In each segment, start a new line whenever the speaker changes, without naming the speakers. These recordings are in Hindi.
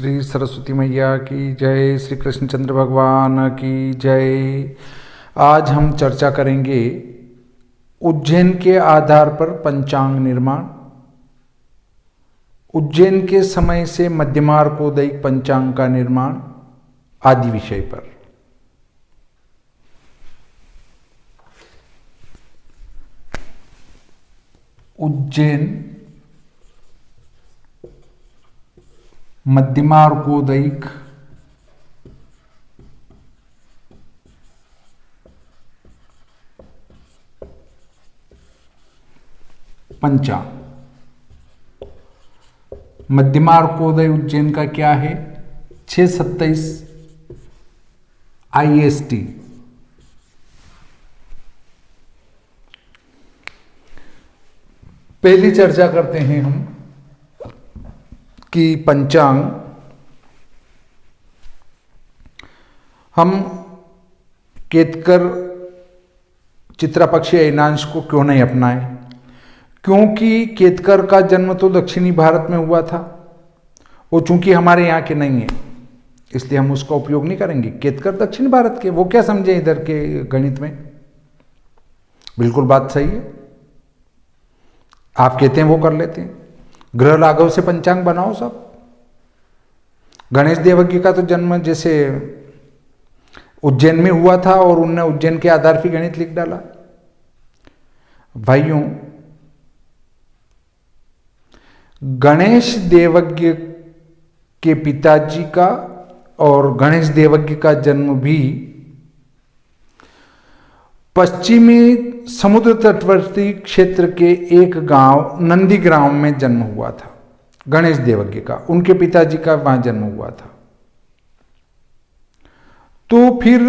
श्री सरस्वती मैया की जय, श्री कृष्णचंद्र भगवान की जय। आज हम चर्चा करेंगे उज्जैन के आधार पर पंचांग निर्माण, उज्जैन के समय से मध्यमार्कोदयिक पंचांग का निर्माण आदि विषय पर। उज्जैन मध्यमार्कोदयिक पंचांग। मध्यमार्कोदय उज्जैन का क्या है? 6:27 IST। पहली चर्चा करते हैं हम कि पंचांग हम केतकर चित्रापक्षी अयनांश को क्यों नहीं अपनाएं? क्योंकि केतकर का जन्म तो दक्षिणी भारत में हुआ था, वो चूंकि हमारे यहाँ के नहीं है इसलिए हम उसका उपयोग नहीं करेंगे। केतकर दक्षिण भारत के, वो क्या समझे इधर के गणित में? बिल्कुल बात सही है, आप कहते हैं वो कर लेते हैं। ग्रह लाघव से पंचांग बनाओ सब। गणेश देवज्ञ का तो जन्म जैसे उज्जैन में हुआ था और उनने उज्जैन के आधार पर गणित लिख डाला। भाइयों, गणेश देवज्ञ के पिताजी का और गणेश देवज्ञ का जन्म भी पश्चिमी समुद्र तटवर्ती क्षेत्र के एक गांव नंदीग्राम में जन्म हुआ था गणेश देवज्ञ का। उनके पिताजी का वहां जन्म हुआ था। तो फिर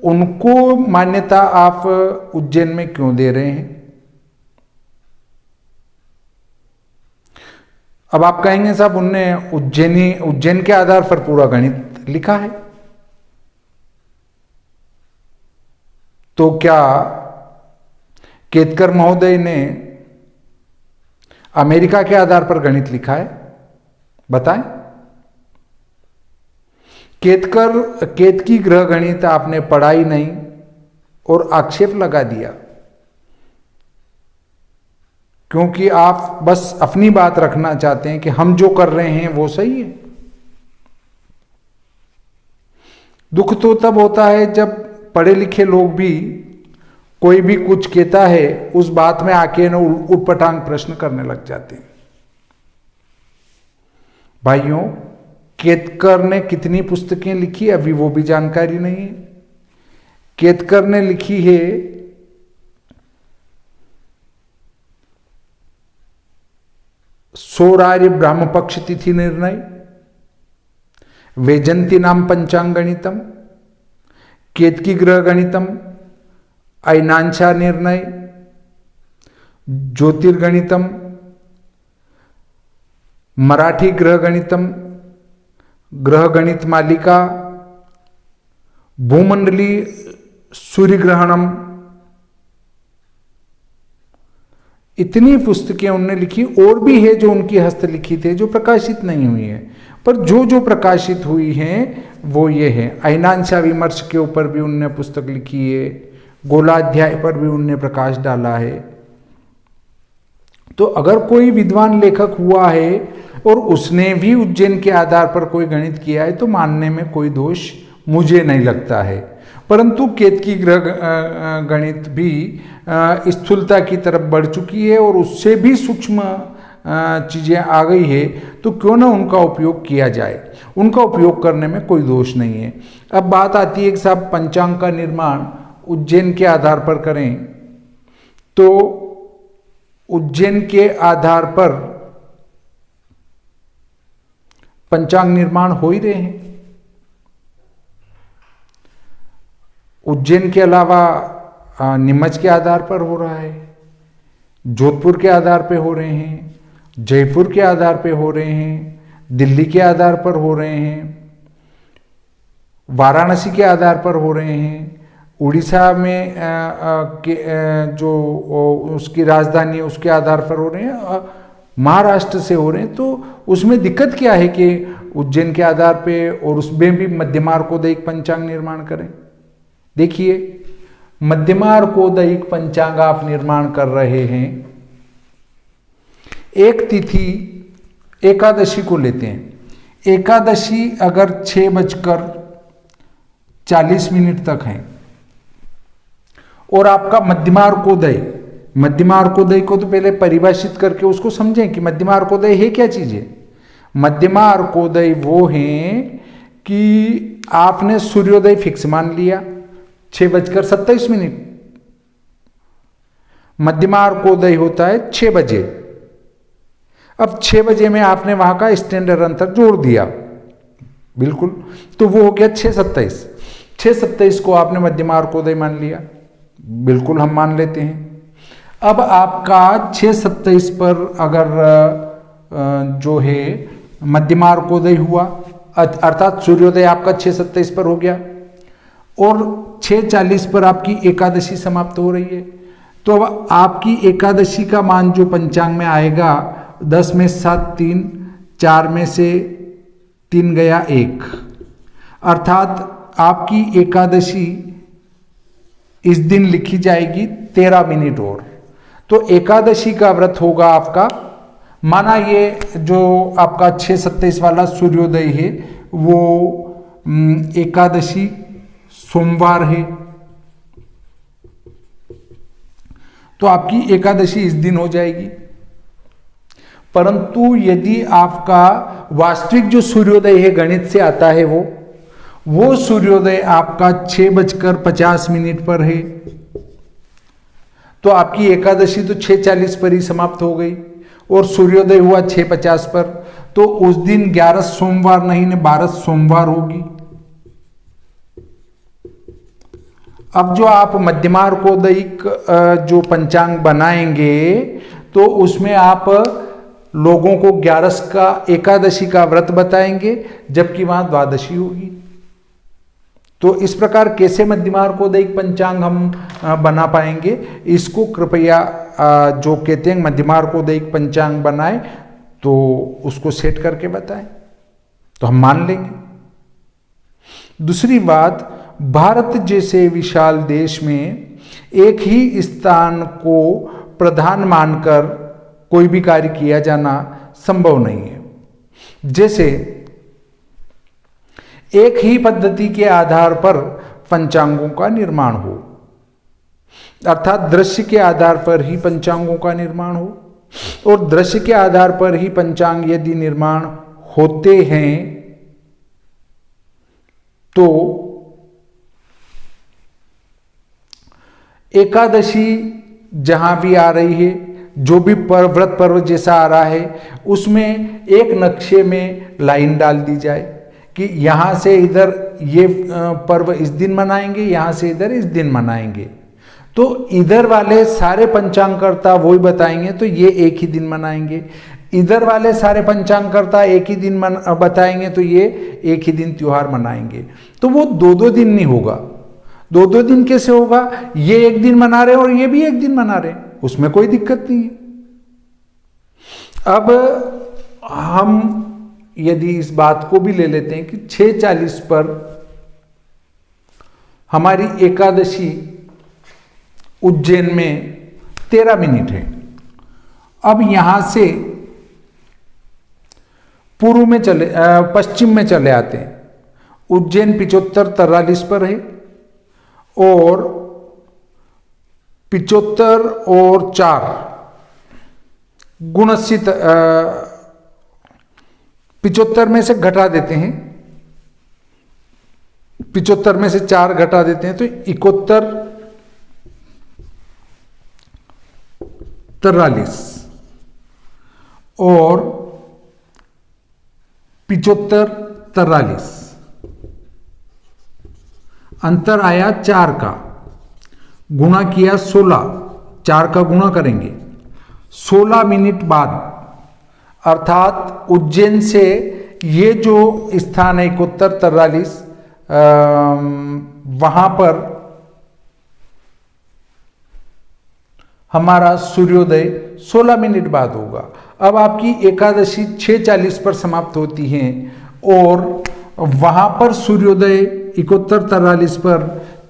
उनको मान्यता आप उज्जैन में क्यों दे रहे हैं? अब आप कहेंगे साहब उनने उज्जैन के आधार पर पूरा गणित लिखा है, तो क्या केतकर महोदय ने अमेरिका के आधार पर गणित लिखा है? बताएं। केतकी ग्रह गणित आपने पढ़ा ही नहीं और आक्षेप लगा दिया, क्योंकि आप बस अपनी बात रखना चाहते हैं कि हम जो कर रहे हैं वो सही है। दुख तो तब होता है जब पढ़े लिखे लोग भी कोई भी कुछ कहता है उस बात में आके न उटपटांग प्रश्न करने लग जाते हैं। भाइयों, केतकर ने कितनी पुस्तकें लिखी अभी वो भी जानकारी नहीं है। केतकर ने लिखी है सौरार्य ब्राह्म पक्ष तिथि निर्णय, वैजंती नाम पंचांग गणितम, केतकी ग्रह गणितम, अयनांशा निर्णय, ज्योतिर्गणितम, मराठी ग्रह गणितम, ग्रह गणित मालिका, भूमंडली सूर्य ग्रहणम। इतनी पुस्तकें उन्होंने लिखी। और भी है जो उनकी हस्तलिखित है जो प्रकाशित नहीं हुई है, पर जो प्रकाशित हुई हैं वो ये है। अयनांशा विमर्श के ऊपर भी उन्होंने पुस्तक लिखी है, गोलाध्याय पर भी उन्होंने प्रकाश डाला है। तो अगर कोई विद्वान लेखक हुआ है और उसने भी उज्जैन के आधार पर कोई गणित किया है तो मानने में कोई दोष मुझे नहीं लगता है। परंतु केतकी ग्रह गणित भी स्थूलता की तरफ बढ़ चुकी है और उससे भी सूक्ष्म चीज़ें आ गई है, तो क्यों ना उनका उपयोग किया जाए। उनका उपयोग करने में कोई दोष नहीं है। अब बात आती है कि साहब पंचांग का निर्माण उज्जैन के आधार पर करें, तो उज्जैन के आधार पर पंचांग निर्माण हो ही रहे हैं। उज्जैन के अलावा नीमच के आधार पर हो रहा है, जोधपुर के आधार पे हो रहे हैं, जयपुर के आधार पे हो रहे हैं, दिल्ली के आधार पर हो रहे हैं, वाराणसी के आधार पर हो रहे हैं, उड़ीसा में जो उसकी राजधानी है उसके आधार पर हो रहे हैं, महाराष्ट्र से हो रहे हैं, तो उसमें दिक्कत क्या है कि उज्जैन के आधार पे और उसमें भी मध्यमार्कोदयिक पंचांग निर्माण करें। देखिए, मध्यमार्कोदयिक पंचांग आप निर्माण कर रहे हैं, एक तिथि एकादशी को लेते हैं। एकादशी अगर 6:40 तक है और आपका मध्यमार्कोदय को तो पहले परिभाषित करके उसको समझें कि मध्यमार्कोदय है क्या चीज है। मध्यमार्कोदय वो है कि आपने सूर्योदय फिक्स मान लिया 6:27। मध्यमार्कोदय होता है 6 बजे। अब 6 बजे में आपने वहां का स्टैंडर्ड अंतर जोड़ दिया, बिल्कुल, तो वो हो गया 6:27। 6:27 को आपने मध्यमार्कोदय मान लिया, बिल्कुल हम मान लेते हैं। अब आपका 6:27 पर अगर जो है मध्यमार्कोदय हुआ, अर्थात सूर्योदय आपका 6:27 पर हो गया और 6:40 पर आपकी एकादशी समाप्त हो रही है, तो अब आपकी एकादशी का मान जो पंचांग में आएगा 10 में 7 3, 4 में से 3 गया 1, अर्थात आपकी एकादशी इस दिन लिखी जाएगी 13 मिनट और। तो एकादशी का व्रत होगा आपका, माना ये जो आपका 6:27 वाला सूर्योदय है वो एकादशी सोमवार है, तो आपकी एकादशी इस दिन हो जाएगी। परंतु यदि आपका वास्तविक जो सूर्योदय है गणित से आता है वो सूर्योदय आपका 6:50 पर है, तो आपकी एकादशी तो 6:40 पर ही समाप्त हो गई और सूर्योदय हुआ 6:50 पर, तो उस दिन 11 सोमवार नहीं ने 12 सोमवार होगी। अब जो आप मध्यमार्कोदयिक जो पंचांग बनाएंगे तो उसमें आप लोगों को 11 का एकादशी का व्रत बताएंगे, जबकि वहां द्वादशी होगी। तो इस प्रकार कैसे मध्यमार्कोदयिक पंचांग हम बना पाएंगे, इसको कृपया जो कहते हैं मध्यमार्कोदयिक पंचांग बनाए तो उसको सेट करके बताएं, तो हम मान लेंगे। दूसरी बात, भारत जैसे विशाल देश में एक ही स्थान को प्रधान मानकर कोई भी कार्य किया जाना संभव नहीं है। जैसे एक ही पद्धति के आधार पर पंचांगों का निर्माण हो, अर्थात दृश्य के आधार पर ही पंचांगों का निर्माण हो, और दृश्य के आधार पर ही पंचांग यदि निर्माण होते हैं तो एकादशी जहां भी आ रही है, जो भी व्रत पर्व जैसा आ रहा है, उसमें एक नक्शे में लाइन डाल दी जाए कि यहां से इधर ये पर्व इस दिन मनाएंगे, यहां से इधर इस दिन मनाएंगे। तो इधर वाले सारे पंचांगकर्ता वही बताएंगे तो ये एक ही दिन मनाएंगे, इधर वाले सारे पंचांगकर्ता एक ही दिन बताएंगे तो ये एक ही दिन त्योहार मनाएंगे। तो वो 2-2 दिन नहीं होगा। 2-2 दिन कैसे होगा? ये एक दिन मना रहे और ये भी एक दिन मना रहे, उसमें कोई दिक्कत नहीं है। अब हम यदि इस बात को भी ले लेते हैं कि 6:40 पर हमारी एकादशी उज्जैन में 13 मिनट है। अब यहां से पूर्व में पश्चिम में चले आते हैं। उज्जैन 75-43 पर है और 75 और 4 गुणस्थित 75 में से घटा देते हैं, 75 में से 4 घटा देते हैं तो 71-43 और 75-43 अंतर आया 4 का, गुणा किया 16, 4 का गुणा करेंगे 16 मिनट बाद, अर्थात उज्जैन से ये जो स्थान है 71-43 वहां पर हमारा सूर्योदय 16 मिनट बाद होगा। अब आपकी एकादशी 6:40 पर समाप्त होती है और वहाँ पर सूर्योदय 71:43 पर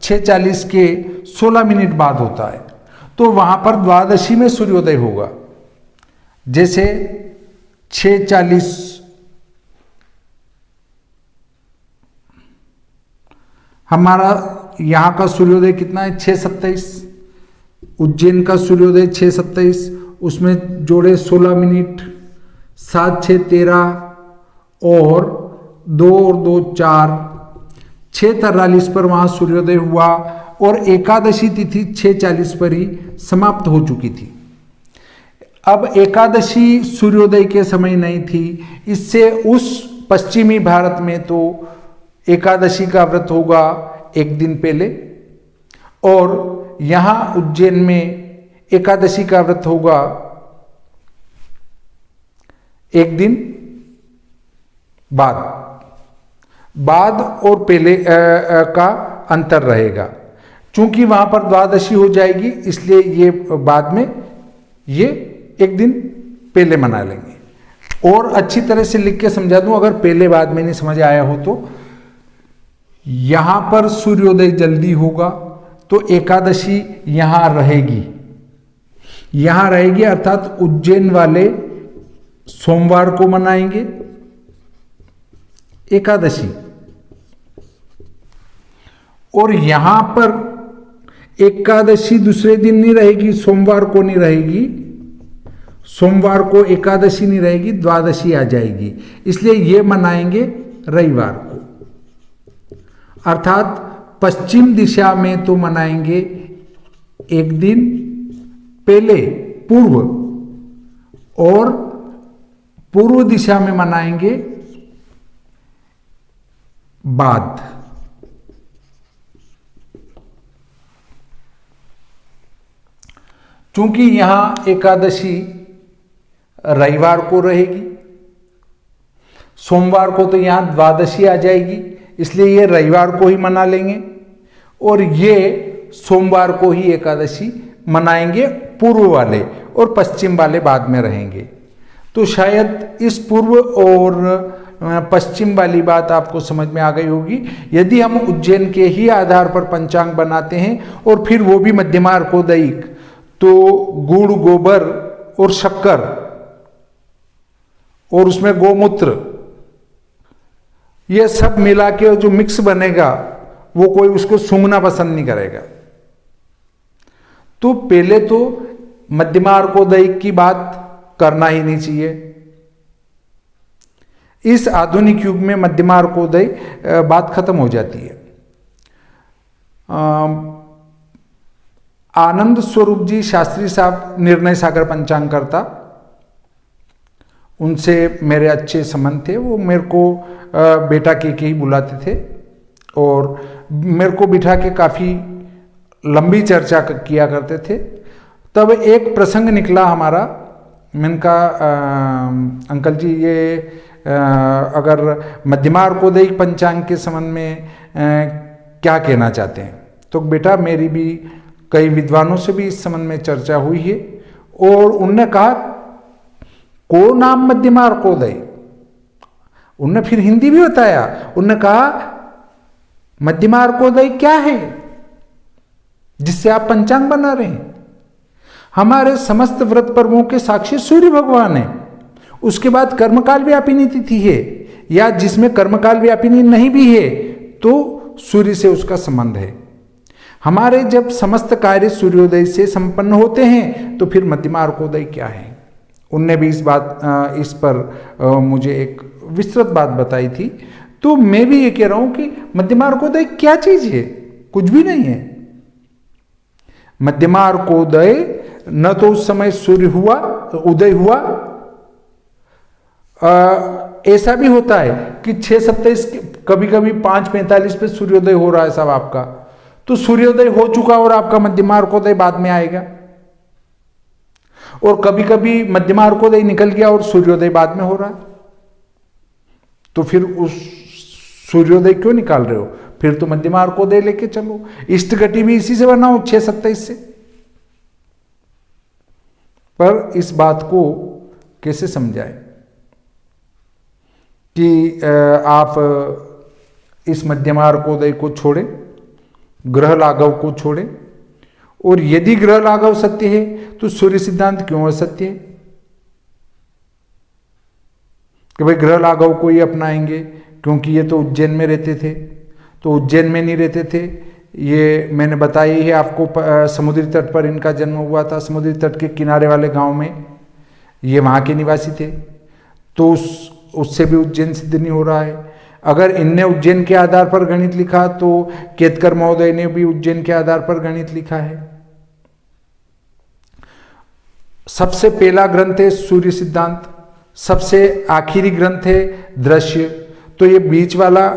6:40 के 16 मिनट बाद होता है, तो वहाँ पर द्वादशी में सूर्योदय होगा। जैसे 6:40 हमारा यहाँ का सूर्योदय कितना है, 6:27। उज्जैन का सूर्योदय 6:27, उसमें जोड़े 16 मिनट, 7 6 13 और 2 और 2 4, 6:43 पर वहाँ सूर्योदय हुआ और एकादशी तिथि 6:40 पर ही समाप्त हो चुकी थी। अब एकादशी सूर्योदय के समय नहीं थी, इससे उस पश्चिमी भारत में तो एकादशी का व्रत होगा एक दिन पहले और यहाँ उज्जैन में एकादशी का व्रत होगा एक दिन बाद और पहले का अंतर रहेगा। चूंकि वहां पर द्वादशी हो जाएगी इसलिए ये बाद में ये एक दिन पहले मना लेंगे। और अच्छी तरह से लिख के समझा दूं अगर पहले बाद में नहीं समझ आया हो तो, यहां पर सूर्योदय जल्दी होगा तो एकादशी यहां रहेगी अर्थात उज्जैन वाले सोमवार को मनाएंगे एकादशी, और यहां पर एकादशी दूसरे दिन नहीं रहेगी, सोमवार को नहीं रहेगी, सोमवार को एकादशी नहीं रहेगी, द्वादशी आ जाएगी, इसलिए ये मनाएंगे रविवार को। अर्थात पश्चिम दिशा में तो मनाएंगे एक दिन पहले पूर्व और पूर्व दिशा में मनाएंगे बाद। चूंकि यहां एकादशी रविवार को रहेगी, सोमवार को तो यहां द्वादशी आ जाएगी, इसलिए ये रविवार को ही मना लेंगे और ये सोमवार को ही एकादशी मनाएंगे पूर्व वाले और पश्चिम वाले बाद में रहेंगे। तो शायद इस पूर्व और पश्चिम वाली बात आपको समझ में आ गई होगी। यदि हम उज्जैन के ही आधार पर पंचांग बनाते हैं और फिर वो भी मध्यमार्कोदयिक, तो गुड़ गोबर और शक्कर और उसमें गोमूत्र ये सब मिला के जो मिक्स बनेगा वो कोई उसको सूंघना पसंद नहीं करेगा। तो पहले तो मध्यमार्कोदयिक की बात करना ही नहीं चाहिए। इस आधुनिक युग में मध्यमार्कोदय बात खत्म हो जाती है। आनंद स्वरूप जी शास्त्री साहब निर्णय सागर पंचांग करता, उनसे मेरे अच्छे संबंध थे। वो मेरे को बेटा के ही बुलाते थे और मेरे को बिठा के काफ़ी लंबी चर्चा किया करते थे। तब एक प्रसंग निकला हमारा, मैंने कहा अंकल जी ये अगर मध्यमार्कोदयिक पंचांग के संबंध में क्या कहना चाहते हैं। तो बेटा मेरी भी कई विद्वानों से भी इस संबंध में चर्चा हुई है और उनने कहा को नाम मध्यमार्कोदय, उनने फिर हिंदी भी बताया। उनने कहा मध्यमार्कोदय क्या है जिससे आप पंचांग बना रहे हैं। हमारे समस्त व्रत पर्वों के साक्षी सूर्य भगवान है, उसके बाद कर्मकाल व्यापिनी तिथि है, या जिसमें कर्मकाल व्यापिनी नहीं भी है तो सूर्य से उसका संबंध है। हमारे जब समस्त कार्य सूर्योदय से संपन्न होते हैं तो फिर मध्यमार्कोदय क्या है। उनने भी इस पर मुझे एक विस्तृत बात बताई थी। तो मैं भी ये कह रहा हूं कि मध्यमार्कोदय क्या चीज है, कुछ भी नहीं है। मध्यमार्कोदय न तो उस समय सूर्य हुआ उदय हुआ, ऐसा भी होता है कि 6:27 कभी कभी 5:45 पे सूर्योदय हो रहा है साहब आपका, तो सूर्योदय हो चुका और आपका मध्यमार्कोदय बाद में आएगा। और कभी कभी मध्यमार्कोदय निकल गया और सूर्योदय बाद में हो रहा है, तो फिर उस सूर्योदय क्यों निकाल रहे हो, फिर तो मध्यमार्कोदय लेके चलो। इष्ट घटी भी इसी से बनाओ 6:27 से। पर इस बात को कैसे समझाएं कि आप इस मध्यमार्कोदय को छोड़ें, ग्रह लाघव को छोड़ें, और यदि ग्रह लाघव सत्य है तो सूर्य सिद्धांत क्यों असत्य है कि भाई ग्रह लाघव को ही अपनाएंगे क्योंकि ये तो उज्जैन में रहते थे, तो उज्जैन में नहीं रहते थे। ये मैंने बताई है आपको, समुद्री तट पर इनका जन्म हुआ था, समुद्री तट के किनारे वाले गांव में, ये वहाँ के निवासी थे, तो उससे भी उज्जैन सिद्ध नहीं हो रहा है। अगर इनने उज्जैन के आधार पर गणित लिखा तो केतकर महोदय ने भी उज्जैन के आधार पर गणित लिखा है। सबसे पहला ग्रंथ है सूर्य सिद्धांत, सबसे आखिरी ग्रंथ है दृश्य, तो ये बीच वाला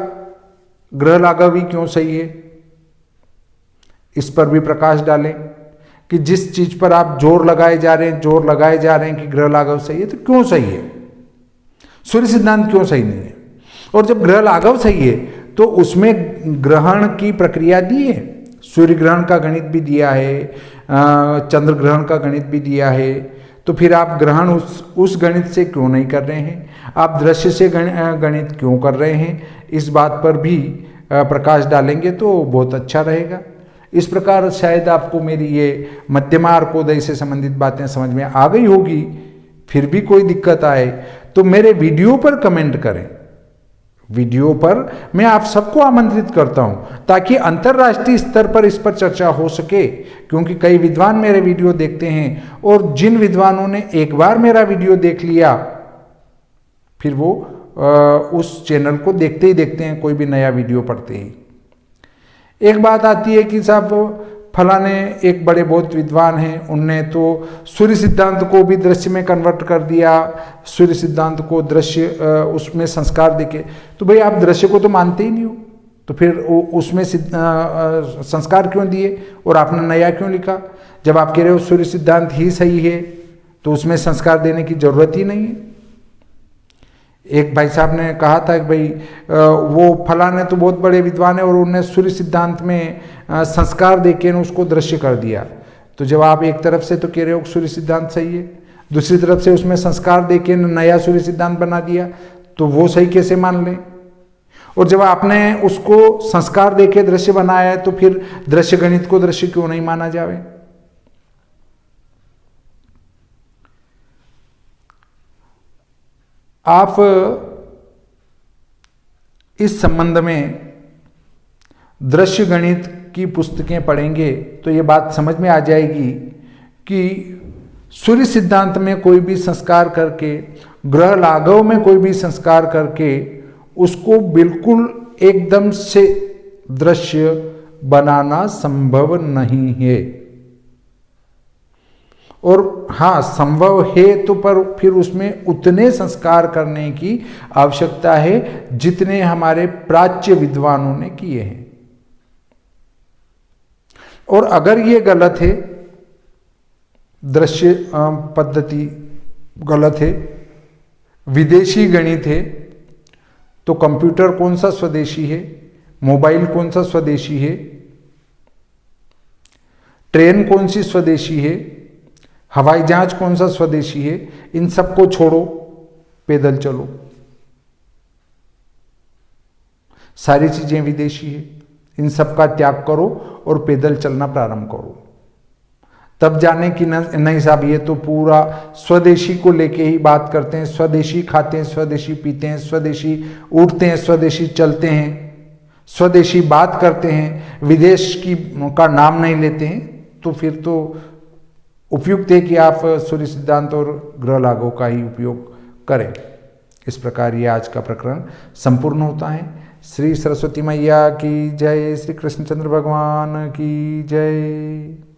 ग्रह लाघव ही क्यों सही है, इस पर भी प्रकाश डालें कि जिस चीज पर आप जोर लगाए जा रहे हैं कि ग्रह लाघव सही है, तो क्यों सही है, सूर्य सिद्धांत क्यों सही नहीं है। और जब ग्रह लाघव सही है तो उसमें ग्रहण की प्रक्रिया दी है, सूर्य ग्रहण का गणित भी दिया है, चंद्र ग्रहण का गणित भी दिया है, तो फिर आप ग्रहण उस गणित से क्यों नहीं कर रहे हैं, आप दृश्य से गणित क्यों कर रहे हैं, इस बात पर भी प्रकाश डालेंगे तो बहुत अच्छा रहेगा। इस प्रकार शायद आपको मेरी ये मध्यमार्कोदय से संबंधित बातें समझ में आ गई होगी। फिर भी कोई दिक्कत आए तो मेरे वीडियो पर कमेंट करें, वीडियो पर मैं आप सबको आमंत्रित करता हूं ताकि अंतर्राष्ट्रीय स्तर पर इस पर चर्चा हो सके, क्योंकि कई विद्वान मेरे वीडियो देखते हैं और जिन विद्वानों ने एक बार मेरा वीडियो देख लिया फिर वो उस चैनल को देखते ही देखते हैं, कोई भी नया वीडियो पढ़ते ही। एक बात आती है कि साहब फलाने एक बड़े बहुत विद्वान हैं, उनने तो सूर्य सिद्धांत को भी दृश्य में कन्वर्ट कर दिया, सूर्य सिद्धांत को दृश्य उसमें संस्कार देके, तो भाई आप दृश्य को तो मानते ही नहीं हो, तो फिर उसमें संस्कार क्यों दिए और आपने नया क्यों लिखा। जब आप कह रहे हो सूर्य सिद्धांत ही सही है तो उसमें संस्कार देने की जरूरत ही नहीं है। एक भाई साहब ने कहा था कि भाई वो फलाने तो बहुत बड़े विद्वान है और उन्होंने सूर्य सिद्धांत में संस्कार देके उसको दृश्य कर दिया। तो जब आप एक तरफ से तो कह रहे हो सूर्य सिद्धांत सही है, दूसरी तरफ से उसमें संस्कार देके नया सूर्य सिद्धांत बना दिया, तो वो सही कैसे मान लें। और जब आपने उसको संस्कार देके दृश्य बनाया है तो फिर दृश्य गणित को दृश्य क्यों नहीं माना जाए। आप इस संबंध में दृश्य गणित की पुस्तकें पढ़ेंगे तो ये बात समझ में आ जाएगी कि सूर्य सिद्धांत में कोई भी संस्कार करके, ग्रह लाघव में कोई भी संस्कार करके उसको बिल्कुल एकदम से दृश्य बनाना संभव नहीं है। और हाँ संभव है तो पर फिर उसमें उतने संस्कार करने की आवश्यकता है जितने हमारे प्राच्य विद्वानों ने किए हैं। और अगर ये गलत है, दृश्य पद्धति गलत है, विदेशी गणित है, तो कंप्यूटर कौन सा स्वदेशी है, मोबाइल कौन सा स्वदेशी है, ट्रेन कौन सी स्वदेशी है, हवाई जहाज कौन सा स्वदेशी है, इन सबको छोड़ो, पैदल चलो। सारी चीजें विदेशी है, इन सब का त्याग करो और पैदल चलना प्रारंभ करो। तब जाने की नहीं साहब ये तो पूरा स्वदेशी को लेके ही बात करते हैं, स्वदेशी खाते हैं, स्वदेशी पीते हैं, स्वदेशी उठते हैं, स्वदेशी चलते हैं, स्वदेशी बात करते हैं, विदेश की का नाम नहीं लेते हैं, तो फिर तो उपयुक्त है कि आप सूर्य सिद्धांत और ग्रह लाघव का ही उपयोग करें। इस प्रकार ये आज का प्रकरण संपूर्ण होता है। श्री सरस्वती मैया की जय, श्री कृष्णचंद्र भगवान की जय।